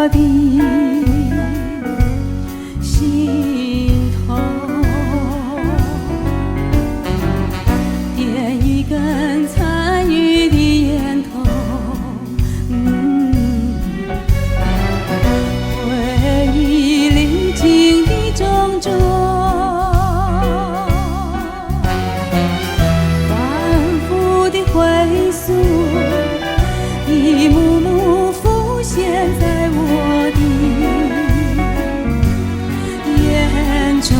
我的心头，点一根残余的烟头，回忆历经的种种，反复的回溯，一幕幕浮现在我的眼中，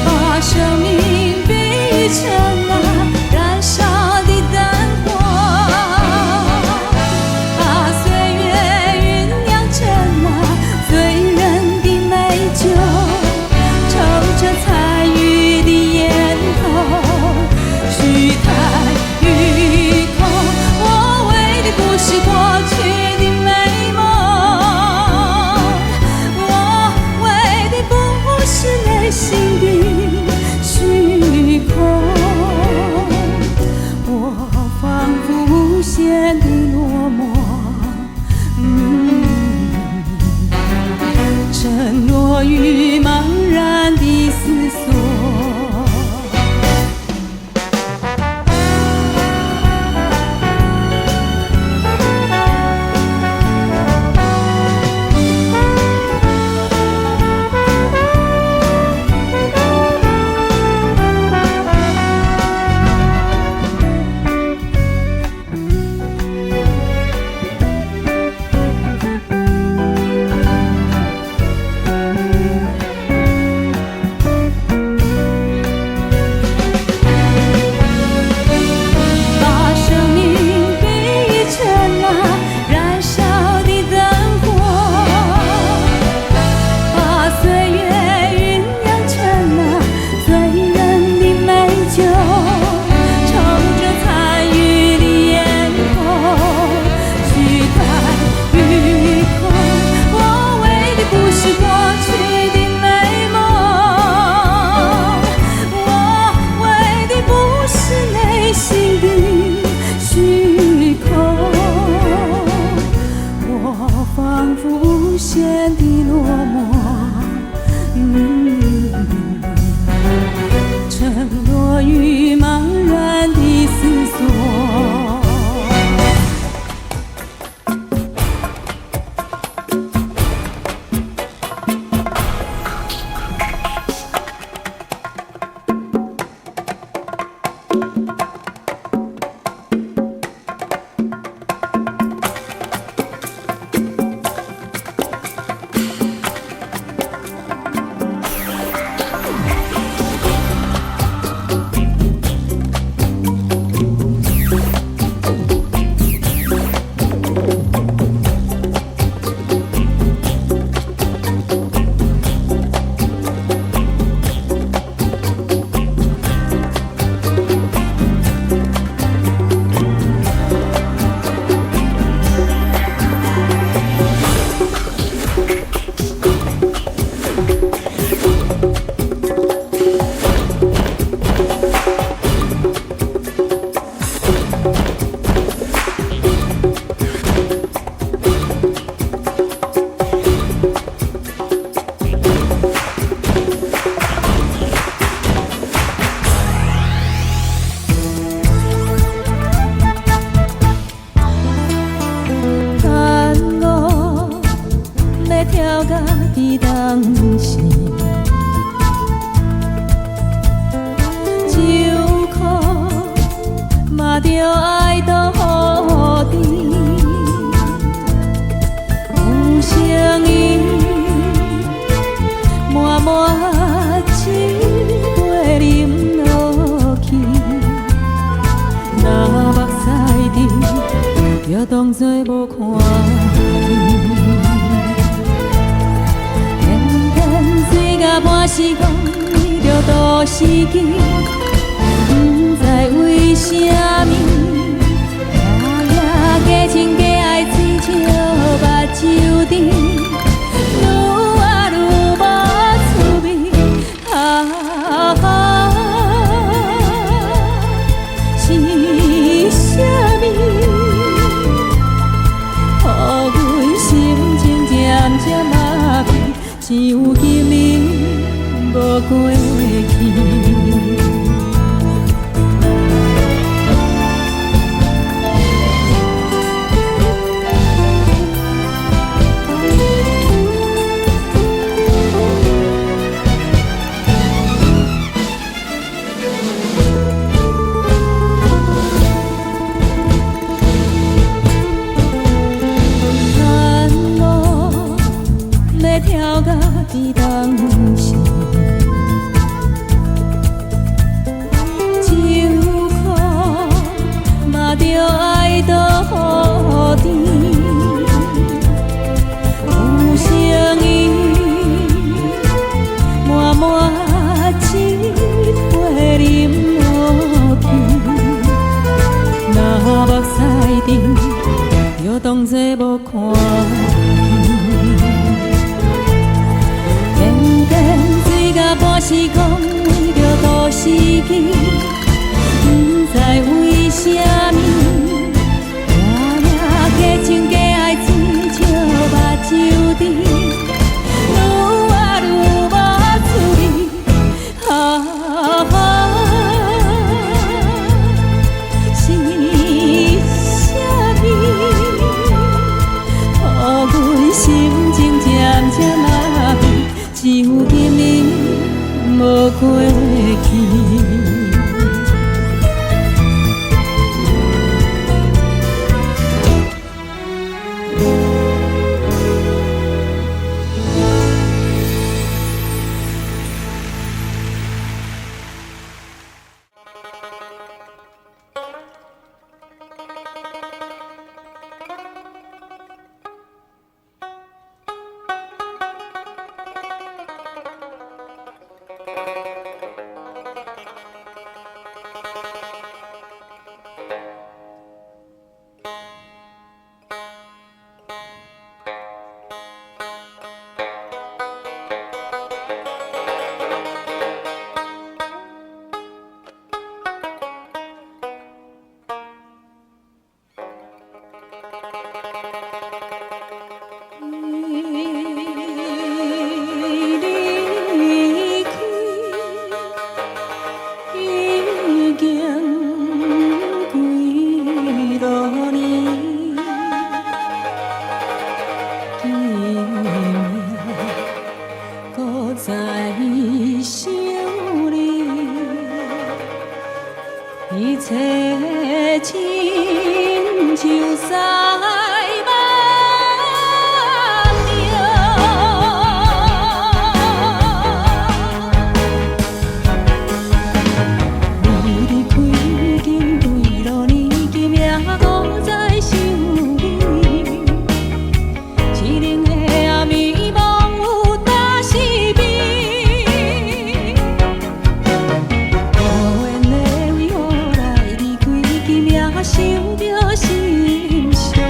把生命比喻成那燃烧的灯火，把岁月酝酿成那醉人的美酒，抽着残余的烟头，虚叹与空。我为的不是过去的美梦，我为的不是内心的虚空，我仿佛无限的落寞，沉落于茫然的思索。仿佛无限的落寞，沉落于茫然的思索。跳甲伫当时，愁苦嘛着爱倒予你，有声音满满一杯饮落去，若目屎滴，就当作无看见。半时光你着都失去，不知为什么，假情假爱追笑目睭底，愈爱愈无滋味。是啥物？做无看见，偏偏水到半时讲为着都市去，不知为什么，夜夜加情加爱亲像目睭滴，愈爱愈无趣味。是啥物？予阮心情渐渐麻痹，只有今日无过去。一切亲像塞目鸟，你离开已经几多年，今夜我再想你，凄冷的暗暝梦有大是美，无缘的为何来离开？今夜想着心酸。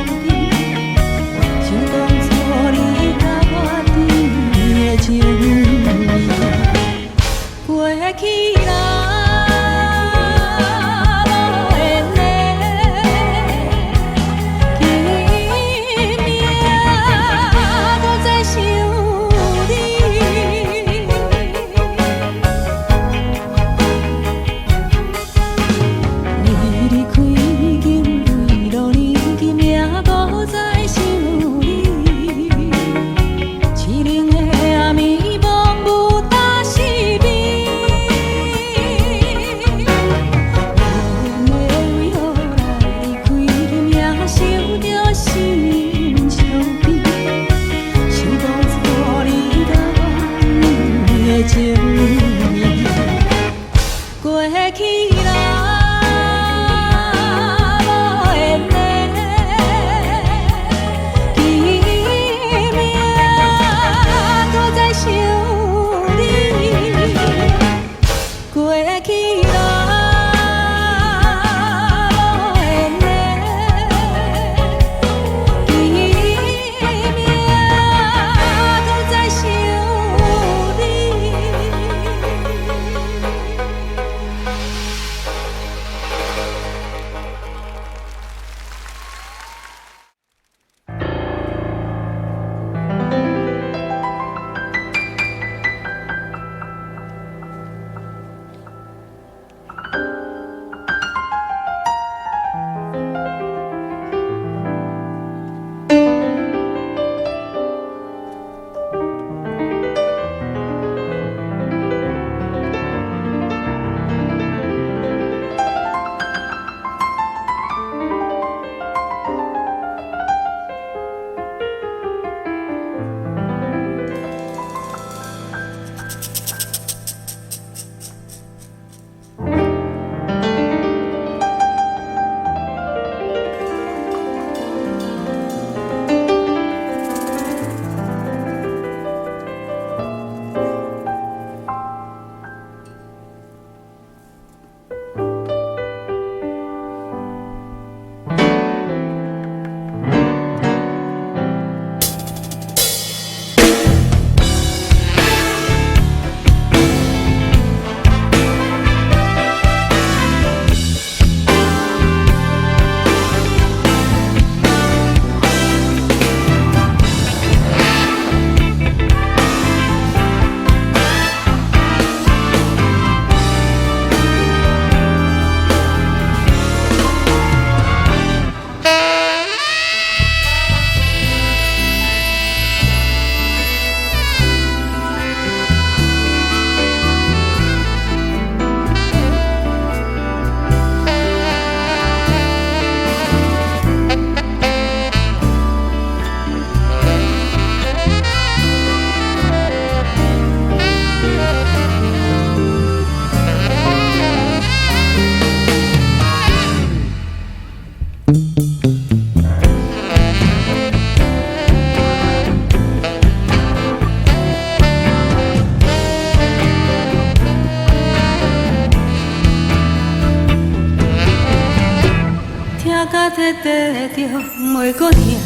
地着袂搁听，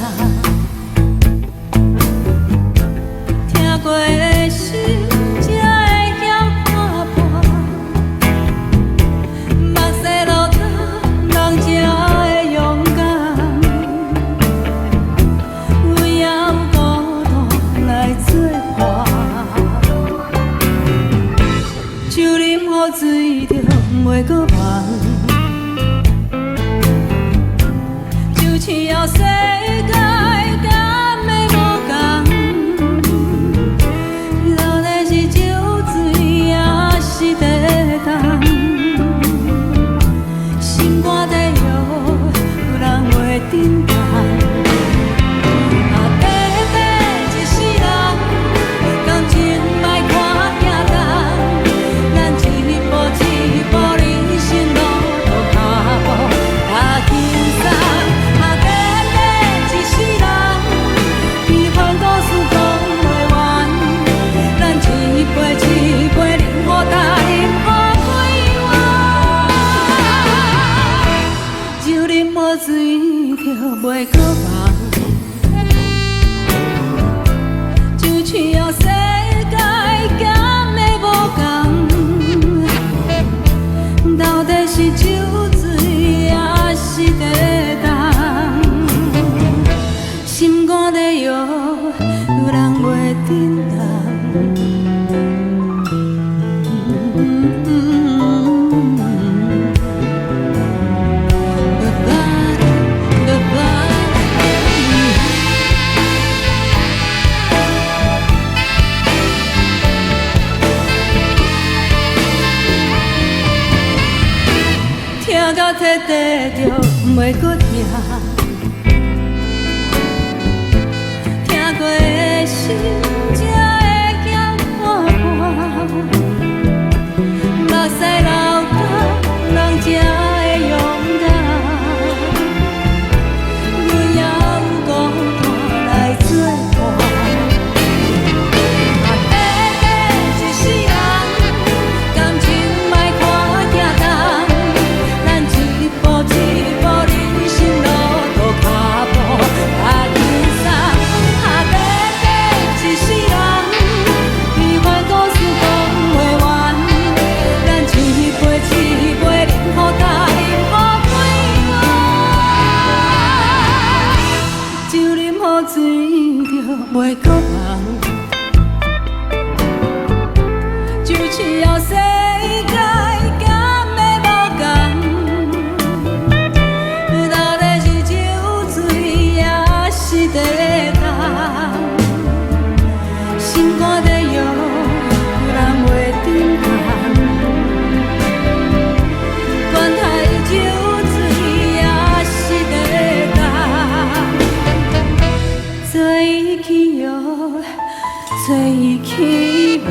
听过的心才会晓看破，目屎落干，人才会勇敢，有也有孤单来作伴，酒啉好醉着袂搁忘。只要世界敢会无共，到底是酒醉还是地动？心肝底药有人袂振动。啊，短短一世人，感情莫看行重，咱一步一步人生路途脚步踏轻松。醉着袂搁忘，就只要世界敢会无共，到底是酒醉还是地动？心肝底药有人袂振动。听到彻底着袂搁听，听过的心才会晓看破，目屎流干，人才会勇敢，阮也有孤单来作伴。啊，短短一世人，感情莫看行重。一步人生路途脚步踏轻松，啊，短短一世人，悲欢故事讲袂完，咱一杯一杯饮好干，饮好几碗，酒啉好醉着袂搁忘，就只要世界。地动，心肝底药有人袂振动，管他酒醉还是地动，做伊去药，做伊去梦。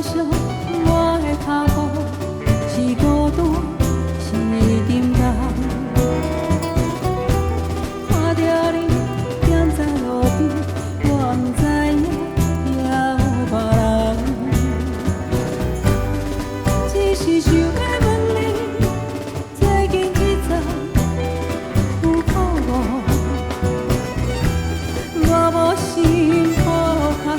路上我的脚步是孤单，是沉重。看着你站在路边，我不知影还有别人。只是想要问你，最近一早有苦无？我无心好海。